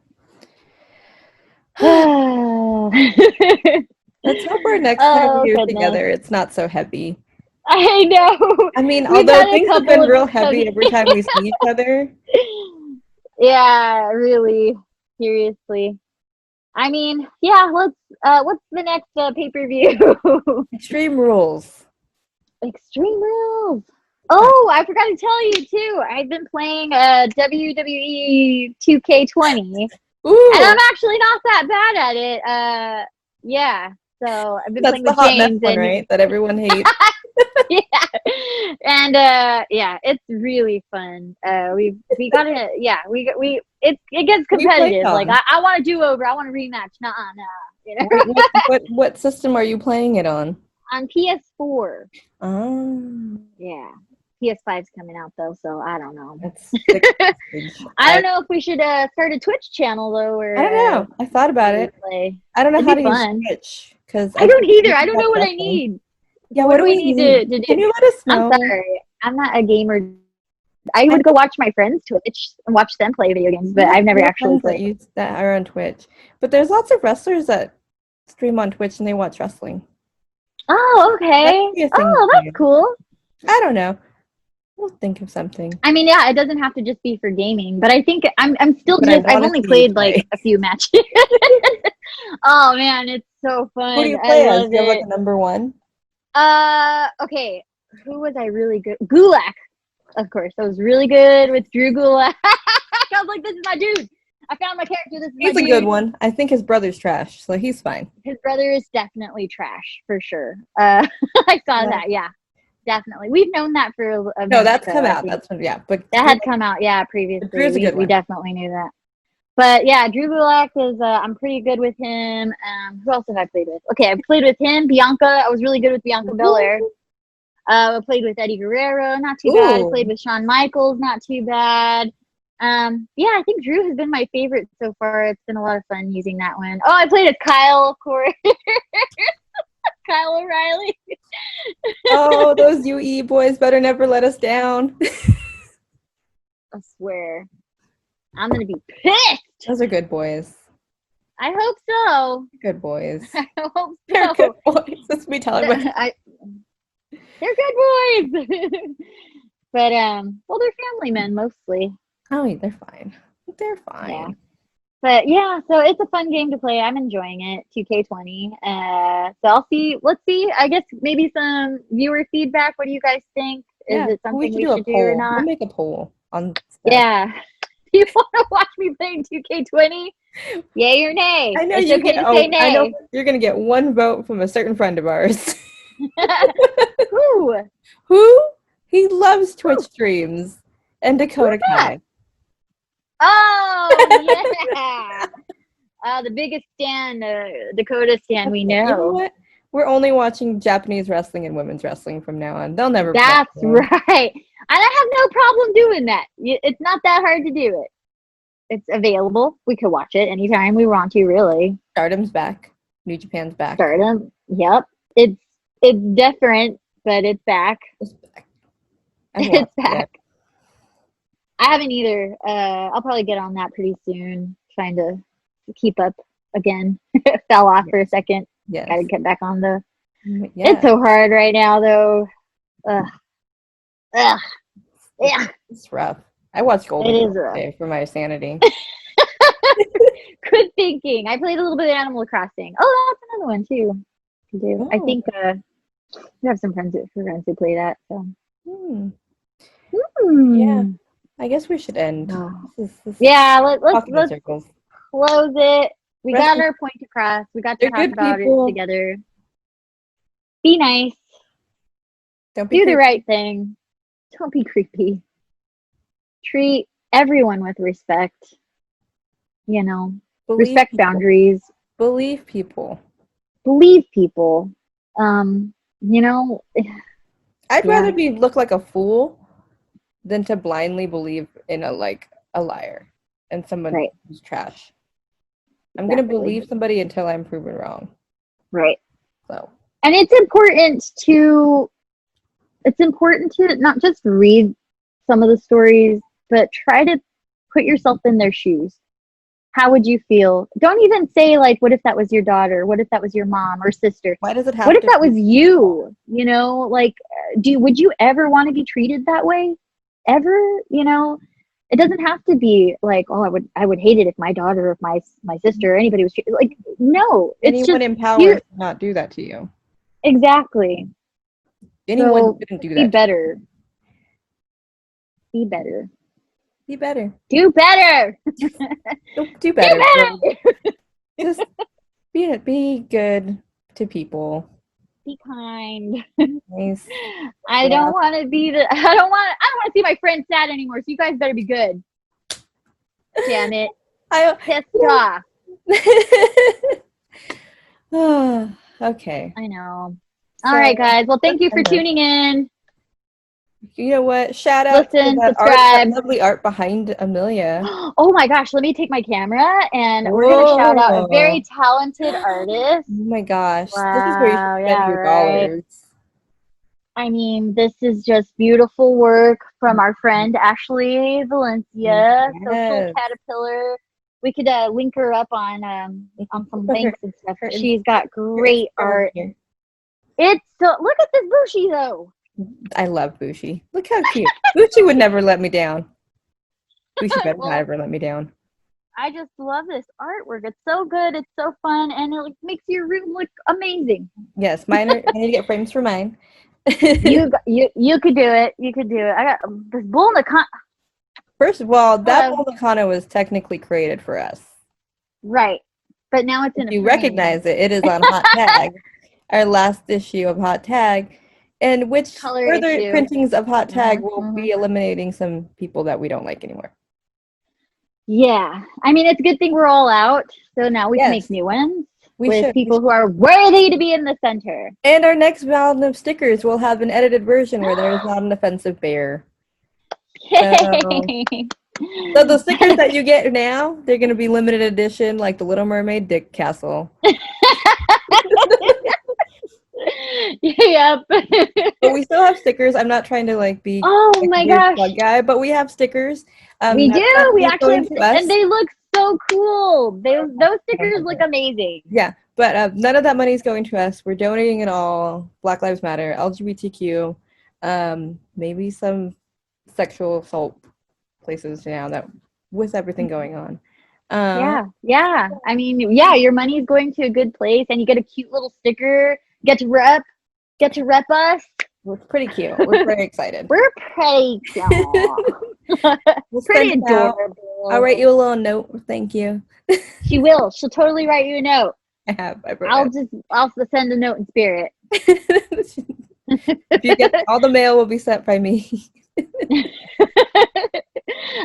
let's hope our next time we're together, it's not so heavy. I know. I mean, although things have been real heavy every time we see each other. Yeah, really. Seriously. I mean, yeah, let's what's the next pay-per-view? Extreme Rules. Extreme Rules. Oh, I forgot to tell you too. I've been playing WWE 2K20. Ooh. And I'm actually not that bad at it. Yeah. So I've been playing with James one, right? That everyone hates. Yeah. And yeah, it's really fun. We got it. Yeah, it gets competitive. Like I want to do over. I want to rematch. Nah. You know? What system are you playing it on? On PS4. Oh. Yeah. PS5's coming out though, so I don't know. I don't know if we should start a Twitch channel though, or I don't know. I thought about it. I don't know how to use Twitch because I don't either. I don't know what I need. Yeah, what do we need to do? Can you let us know? I'm sorry, I'm not a gamer. I would go watch my friends Twitch and watch them play video games, but I've never actually played. That are on Twitch, but there's lots of wrestlers that stream on Twitch and they watch wrestling. Oh, okay. Oh, that's cool. I don't know. We'll think of something. I mean, yeah, it doesn't have to just be for gaming, but I think I'm still just. I've only played like a few matches. Oh man, it's so fun. Who do you play as? Do you have like a number one? Okay. Who was I really good? Gulak, of course. I was really good with Drew Gulak. I was like, this is my dude. I found my character. This is he's a good one. I think his brother's trash, so he's fine. His brother is definitely trash for sure. I saw that. Yeah, definitely. We've known that for a minute. No, that's come out. That's but that had come out. Yeah, previously. We definitely knew that. But yeah, Drew Gulak is. I'm pretty good with him. Who else have I played with? Okay, I played with him. Bianca. I was really good with Bianca Belair. I played with Eddie Guerrero. Not too bad. I played with Shawn Michaels. Not too bad. Yeah, I think Drew has been my favorite so far. It's been a lot of fun using that one. Oh, I played with Kyle, of course. Kyle O'Reilly. Oh, those UE boys better never let us down. I swear. I'm going to be pissed. Those are good boys. I hope so. Good boys. I hope so. They're good boys. Let's be telling them. They're good boys. But, well, they're family men mostly. Oh, they're fine. They're fine. Yeah. But yeah, so it's a fun game to play. I'm enjoying it. 2K20. So let's see. I guess maybe some viewer feedback. What do you guys think? Is it something we should do or not? We'll make a poll on stuff. Yeah. Do you want to watch me playing 2K20? Yay or nay? I know it's you okay to say nay. I know you're gonna get one vote from a certain friend of ours. Who? Who? He loves Twitch streams. And Dakota Kai. Oh, yeah. The biggest Dakota stan we know. You know what? We're only watching Japanese wrestling and women's wrestling from now on. They'll never. That's right. And I have no problem doing that. It's not that hard to do it. it's available. We could watch it anytime we want to, really. Stardom's back. New Japan's back. Stardom. Yep. It's different, but it's back. It's back. It's back. I haven't either. I'll probably get on that pretty soon. Trying to keep up again. Fell off for a second. Yes. Gotta get back on the. Yeah. It's so hard right now, though. Ugh. Yeah. It's rough. I watched Golden It is rough. today for my sanity. Good thinking. I played a little bit of Animal Crossing. Oh, that's another one too. To do. Oh. I think we have some friends who play that. So. Yeah. I guess we should end. Yeah, let's circles. Close it. We got our point across. We got to talk about it together. Be nice. Don't be Do creepy. the right thing. Don't be creepy. Treat everyone with respect. You know, respect boundaries. Believe people. Believe people. You know, I'd rather look like a fool than to blindly believe in a liar and someone who's trash. I'm gonna believe somebody until I'm proven wrong. Right. So. And it's important to not just read some of the stories, but try to put yourself in their shoes. How would you feel? Don't even say like, what if that was your daughter? What if that was your mom or sister? Why does it have What if that was you? You know, like, would you ever want to be treated that way? Ever? You know, it doesn't have to be like, oh, I would hate it if my daughter or if my sister or anybody was treated. Like, no, it's anyone in power should not do that to you. Exactly. Anyone shouldn't do that. Be better. Be better. Be better. Do better. Do better. Just be good to people. Be kind. Nice. I don't want to see my friend sad anymore. So you guys better be good. Damn it. Pissed off. Okay. I know. All right, guys. Well, thank you for tuning in. You know what? Shout out to that lovely art behind Amelia. Oh my gosh, let me take my camera and we're going to shout out a very talented artist. Oh my gosh. Wow, this is where you should spend your dollars. I mean, this is just beautiful work from our friend Ashley Valencia, Social Caterpillar. We could link her up on some links and stuff. She's got great art. It's look at this Bushi though. I love Bushi. Look how cute. Bushi would never let me down. Bushi better not ever let me down. I just love this artwork. It's so good. It's so fun, and it makes your room look amazing. Yes, I need to get frames for mine. you could do it. You could do it. I got this bull Nakano. First of all, that bull Nakano was technically created for us. Right, but now it's in. If you recognize it, it is on Hot Tag, our last issue of Hot Tag. And which further printings of Hot Tag will be eliminating some people that we don't like anymore. Yeah. I mean, it's a good thing we're all out. So now we can make new ones with people who are worthy to be in the center. And our next round of stickers will have an edited version where there is not an offensive bear. So the stickers that you get now, they're going to be limited edition, like the Little Mermaid Dick Castle. Yep. But we still have stickers. I'm not trying to be my gosh plug guy, but we have stickers. We do. We actually have, and they look so cool. Those stickers look amazing. Yeah, but none of that money is going to us. We're donating it all. Black Lives Matter, LGBTQ, maybe some sexual assault places now that with everything going on. Yeah. I mean, your money is going to a good place, and you get a cute little sticker. Get to rep us. We're pretty cute. We're very excited. We're pretty cute. Pretty adorable. I'll write you a little note. Thank you. She will. She'll totally write you a note. I'll send a note in spirit. If you get all the mail will be sent by me.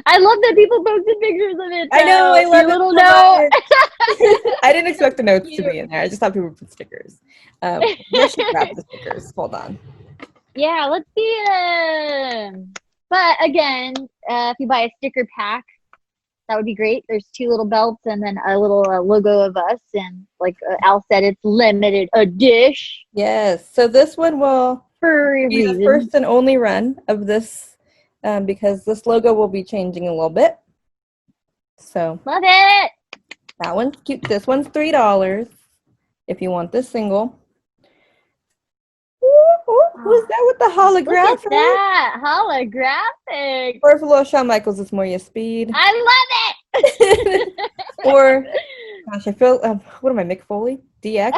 I love that people posted pictures of it. I know, I love little note. I didn't expect the notes to be in there. I just thought people would put stickers. Where should grab the stickers? Hold on. Yeah, let's see. But again, if you buy a sticker pack, That would be great. There's 2 little belts and then a little logo of us. And like Al said, it's limited edition. Yes. So this one will For a be the reason. first and only run of this, because this logo will be changing a little bit. So Love it. that one's cute. This one's $3 if you want this single. Who's that with the holographic? Look at that holographic. Or if a little Shawn Michaels, it's more your speed. I love it. Or, gosh, I feel, what am I, Mick Foley? DX?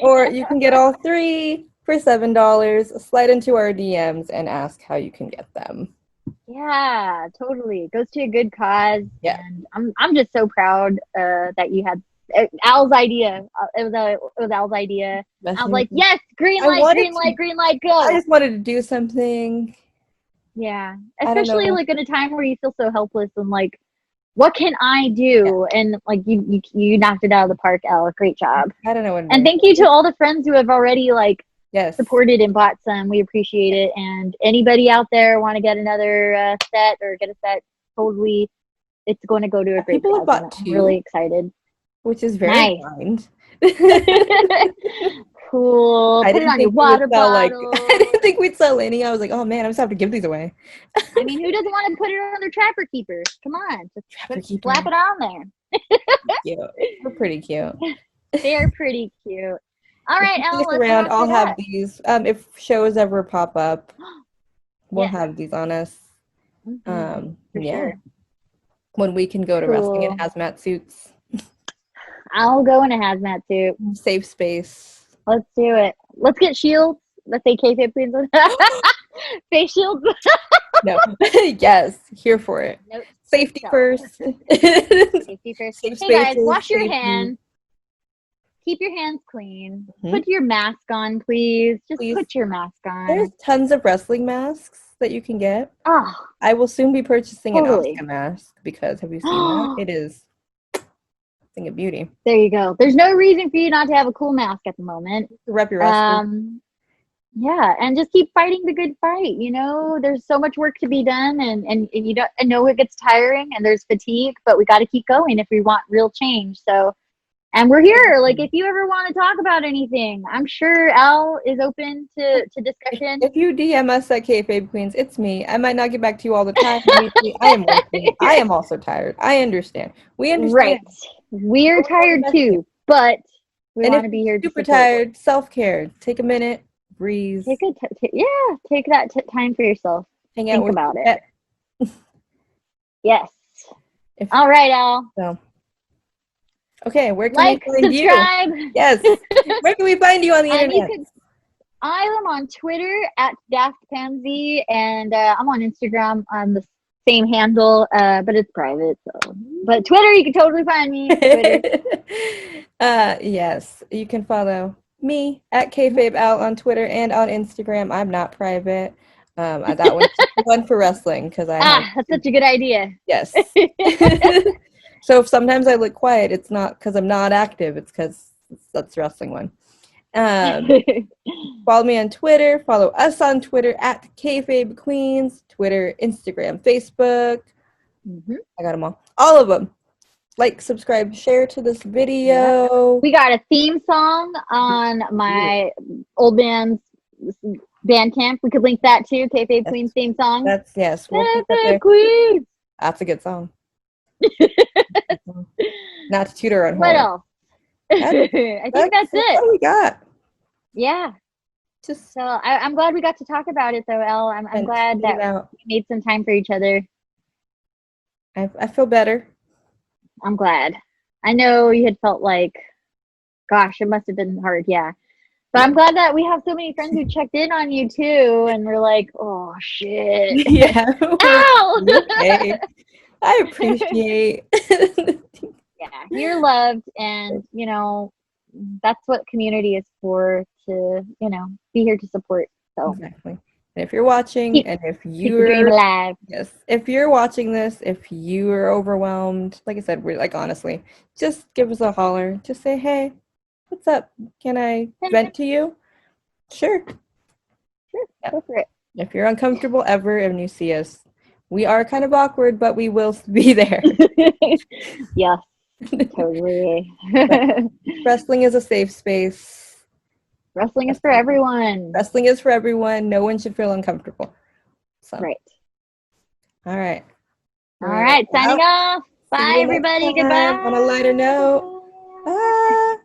Or you can get all 3 for $7. Slide into our DMs and ask how you can get them. Yeah, totally. It goes to a good cause. Yeah. And I'm just so proud that you had Al's idea. It was Al's idea. I was like, yes, green light, go. I just wanted to do something. Yeah. Especially like in a time where you feel so helpless and like, what can I do? Yeah. And like you knocked it out of the park, Al. Great job. I don't know what. And thank you to all the friends who have already like supported and bought some. We appreciate it. And anybody out there want to get another set or get a set, totally, it's going to go to a great People have bought 2. I'm really excited. Which is very kind. Cool. Put it on your water bottle. I didn't think we'd sell any. I was like, oh man, I just have to give these away. I mean, who doesn't want to put it on their Trapper Keepers? Come on, just slap it on there. Cute. They're pretty cute. They are pretty cute. All right, Ellen, let's around. I'll have these. If shows ever pop up, we'll have these on us. For sure. When we can go to wrestling in hazmat suits. I'll go in a hazmat suit. Safe space. Let's do it. Let's get shields. Let's say Kayfabe Queens. Face shields. No. Yes. Here for it. Nope. Safety first. Safety first. Safe hey guys, spaces, wash your safety. hands. Keep your hands clean. Put your mask on, please. Just put your mask on. There's tons of wrestling masks that you can get. Oh, I will soon be purchasing an Oscar mask because have you seen that? It is a thing of beauty. There you go. There's no reason for you not to have a cool mask at the moment. Rep your wrestling. Yeah, and just keep fighting the good fight. You know, there's so much work to be done, and you don't. I know it gets tiring, and there's fatigue, but we got to keep going if we want real change. So, and we're here. Like, if you ever want to talk about anything, I'm sure Al is open to discussion. If you DM us at Kayfabe Queens, it's me. I might not get back to you all the time. I am working. I am also tired. I understand. We understand. Right. We're tired too, but we want to be here. Super tired. Self-care. Take a minute. Breathe. Take that time for yourself. Hang out. Think about it. Yes. All right, Al. So. Okay, where can we find subscribe. You? Yes. Where can we find you on the internet? I am on Twitter at DaftPansy, and I'm on Instagram on the same handle, but it's private. So, but Twitter, you can totally find me. Twitter. Yes, you can follow me at Kayfabe Out on Twitter and on Instagram. I'm not private. That one's one for wrestling because that's such a good idea. Yes. So if sometimes I look quiet, it's not because I'm not active. It's because that's the wrestling one. Follow me on Twitter. Follow us on Twitter at Kayfabe Queens. Twitter, Instagram, Facebook. I got them all. All of them. Like, subscribe, share to this video. We got a theme song on my old band's Bandcamp. We could link that too. Kayfabe Queens theme song. That's we'll Kayfabe Queens. That's a good song. Not to tutor our own What horn. else? I think that's it. What do we got? Yeah. So I'm glad we got to talk about it though, Elle. I'm glad that we made some time for each other. I feel better. I'm glad. I know you had felt like, gosh, it must have been hard. Yeah. But I'm glad that we have so many friends who checked in on you too. And we're like, oh shit. Yeah. Ow! Okay. I appreciate. Yeah, you're loved, and you know that's what community is for. To be here to support. So exactly. And if you're watching, and if you're alive, yes, if you're watching this, if you are overwhelmed, like I said, we're like honestly, just give us a holler. Just say, hey, what's up? Can I vent to you? Sure. Go for it. If you're uncomfortable ever and you see us, we are kind of awkward, but we will be there. Yes, totally. Wrestling is a safe space. Wrestling is for everyone. Wrestling is for everyone. No one should feel uncomfortable. So, Right. all right. All right, signing off. See Bye, you next everybody. time on a lighter note. Goodbye. Bye.